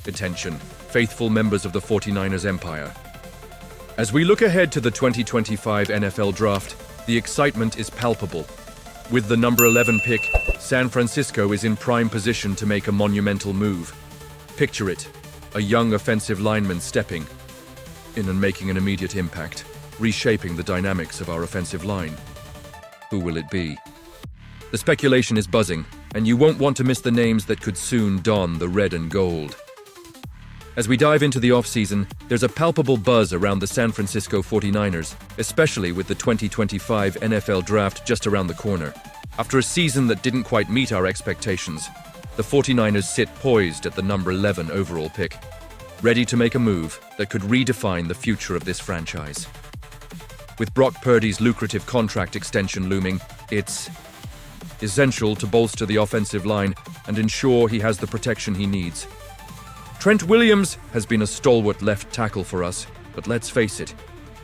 Attention, faithful members of the 49ers empire. As we look ahead to the 2025 NFL Draft, the excitement is palpable. With the number 11 pick, San Francisco is in prime position to make a monumental move. Picture it, a young offensive lineman stepping in and making an immediate impact, reshaping the dynamics of our offensive line. Who will it be? The speculation is buzzing, and you won't want to miss the names that could soon don the red and gold. As we dive into the offseason, there's a palpable buzz around the San Francisco 49ers, especially with the 2025 NFL Draft just around the corner. After a season that didn't quite meet our expectations, the 49ers sit poised at the number 11 overall pick, ready to make a move that could redefine the future of this franchise. With Brock Purdy's lucrative contract extension looming, it's essential to bolster the offensive line and ensure he has the protection he needs. Trent Williams has been a stalwart left tackle for us, but let's face it,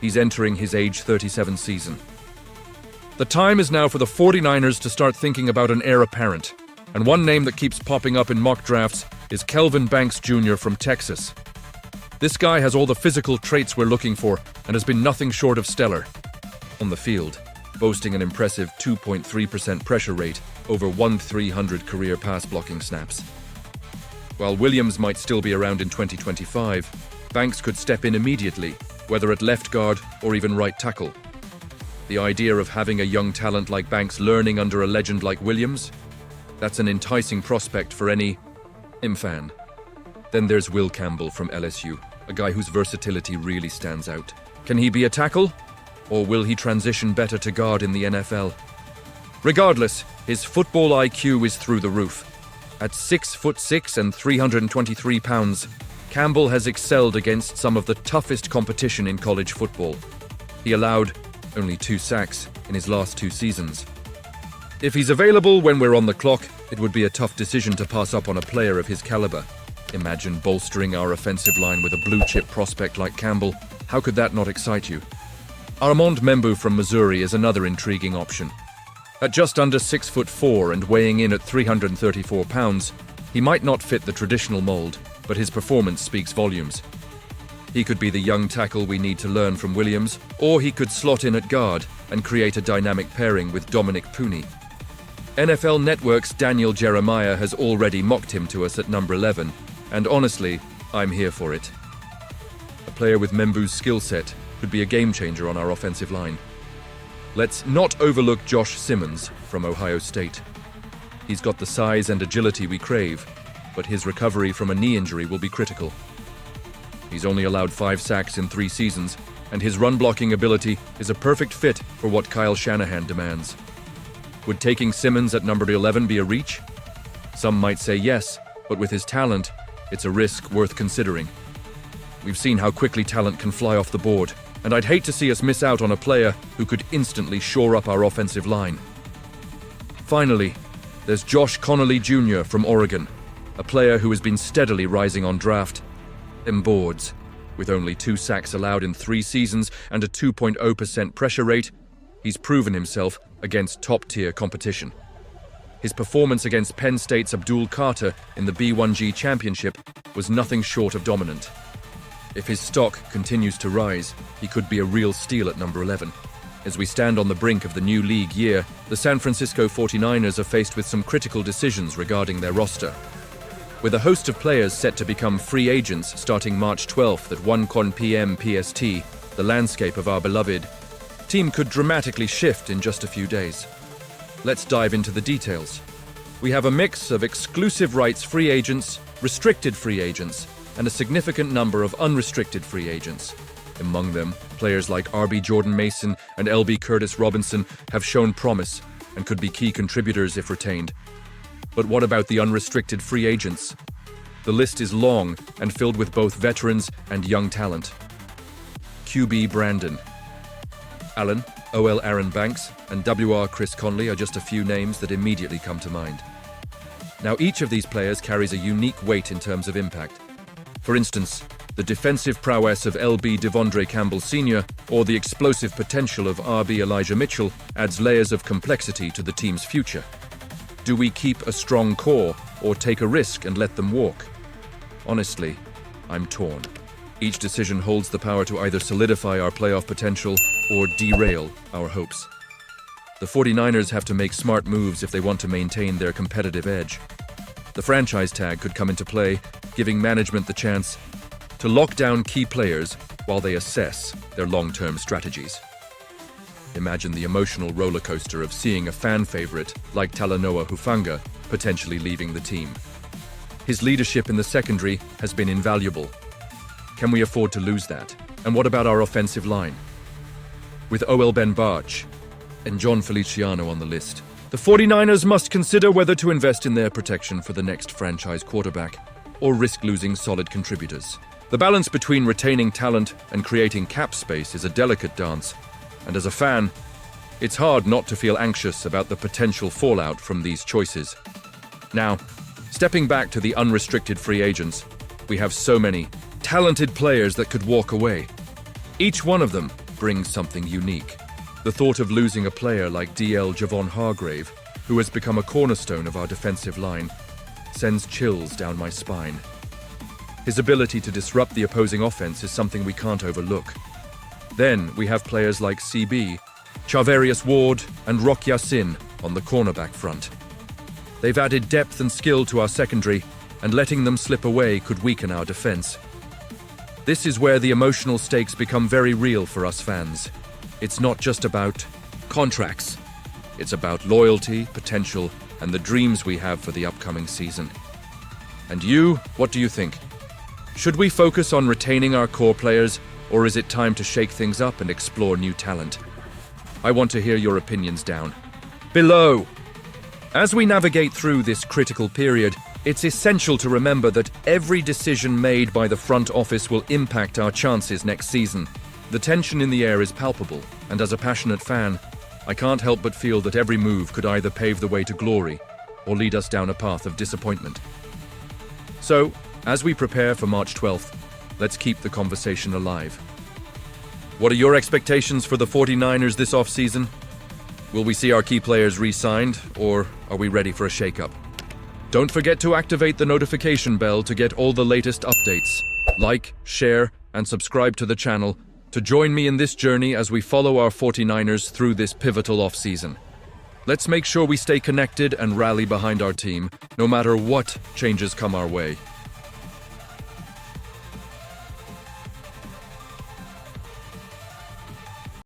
he's entering his age 37 season. The time is now for the 49ers to start thinking about an heir apparent, and one name that keeps popping up in mock drafts is Kelvin Banks Jr. from Texas. This guy has all the physical traits we're looking for and has been nothing short of stellar on the field, boasting an impressive 2.3% pressure rate over 1,300 career pass blocking snaps. While Williams might still be around in 2025, Banks could step in immediately, whether at left guard or even right tackle. The idea of having a young talent like Banks learning under a legend like Williams, that's an enticing prospect for any fan. Then there's Will Campbell from LSU, a guy whose versatility really stands out. Can he be a tackle? Or will he transition better to guard in the NFL? Regardless, his football IQ is through the roof. At 6'6" and 323 pounds, Campbell has excelled against some of the toughest competition in college football. He allowed only 2 sacks in his last 2 seasons. If he's available when we're on the clock, it would be a tough decision to pass up on a player of his caliber. Imagine bolstering our offensive line with a blue-chip prospect like Campbell. How could that not excite you? Armand Membou from Missouri is another intriguing option. At just under 6'4" and weighing in at 334 pounds, he might not fit the traditional mold, but his performance speaks volumes. He could be the young tackle we need to learn from Williams, or he could slot in at guard and create a dynamic pairing with Dominic Pooney. NFL Network's Daniel Jeremiah has already mocked him to us at number 11, and honestly, I'm here for it. A player with Membou's skill set could be a game-changer on our offensive line. Let's not overlook Josh Simmons from Ohio State. He's got the size and agility we crave, but his recovery from a knee injury will be critical. He's only allowed 5 sacks in 3 seasons, and his run-blocking ability is a perfect fit for what Kyle Shanahan demands. Would taking Simmons at number 11 be a reach? Some might say yes, but with his talent, it's a risk worth considering. We've seen how quickly talent can fly off the board, and I'd hate to see us miss out on a player who could instantly shore up our offensive line. Finally, there's Josh Connolly Jr. from Oregon, a player who has been steadily rising on draft boards. With only 2 sacks allowed in 3 seasons and a 2.0% pressure rate, he's proven himself against top-tier competition. His performance against Penn State's Abdul Carter in the B1G Championship was nothing short of dominant. If his stock continues to rise, he could be a real steal at number 11. As we stand on the brink of the new league year, the San Francisco 49ers are faced with some critical decisions regarding their roster. With a host of players set to become free agents starting March 12th at 1 p.m. PST, the landscape of our beloved team could dramatically shift in just a few days. Let's dive into the details. We have a mix of exclusive rights free agents, restricted free agents, and a significant number of unrestricted free agents. Among them, players like RB Jordan Mason and LB Curtis Robinson have shown promise and could be key contributors if retained. But what about the unrestricted free agents? The list is long and filled with both veterans and young talent. QB Brandon Allen, OL Aaron Banks, and WR Chris Conley are just a few names that immediately come to mind. Now, each of these players carries a unique weight in terms of impact. For instance, the defensive prowess of LB Devondre Campbell Sr. or the explosive potential of RB Elijah Mitchell adds layers of complexity to the team's future. Do we keep a strong core or take a risk and let them walk? Honestly, I'm torn. Each decision holds the power to either solidify our playoff potential or derail our hopes. The 49ers have to make smart moves if they want to maintain their competitive edge. The franchise tag could come into play, giving management the chance to lock down key players while they assess their long-term strategies. Imagine the emotional roller coaster of seeing a fan favorite like Talanoa Hufanga potentially leaving the team. His leadership in the secondary has been invaluable. Can we afford to lose that? And what about our offensive line? With Oel Ben-Barch and John Feliciano on the list, the 49ers must consider whether to invest in their protection for the next franchise quarterback or risk losing solid contributors. The balance between retaining talent and creating cap space is a delicate dance, and as a fan, it's hard not to feel anxious about the potential fallout from these choices. Now, stepping back to the unrestricted free agents, we have so many talented players that could walk away. Each one of them brings something unique. The thought of losing a player like DL Javon Hargrave, who has become a cornerstone of our defensive line, sends chills down my spine. His ability to disrupt the opposing offense is something we can't overlook. Then we have players like CB, Charvarius Ward, and Rock Yassin on the cornerback front. They've added depth and skill to our secondary, and letting them slip away could weaken our defense. This is where the emotional stakes become very real for us fans. It's not just about contracts. It's about loyalty, potential, and the dreams we have for the upcoming season. And you, what do you think? Should we focus on retaining our core players, or is it time to shake things up and explore new talent? I want to hear your opinions down below. As we navigate through this critical period, it's essential to remember that every decision made by the front office will impact our chances next season. The tension in the air is palpable, and as a passionate fan, I can't help but feel that every move could either pave the way to glory or lead us down a path of disappointment. So, as we prepare for March 12th, let's keep the conversation alive. What are your expectations for the 49ers this offseason? Will we see our key players re-signed, or are we ready for a shakeup? Don't forget to activate the notification bell to get all the latest updates. Like, share, and subscribe to the channel to join me in this journey as we follow our 49ers through this pivotal offseason. Let's make sure we stay connected and rally behind our team, no matter what changes come our way.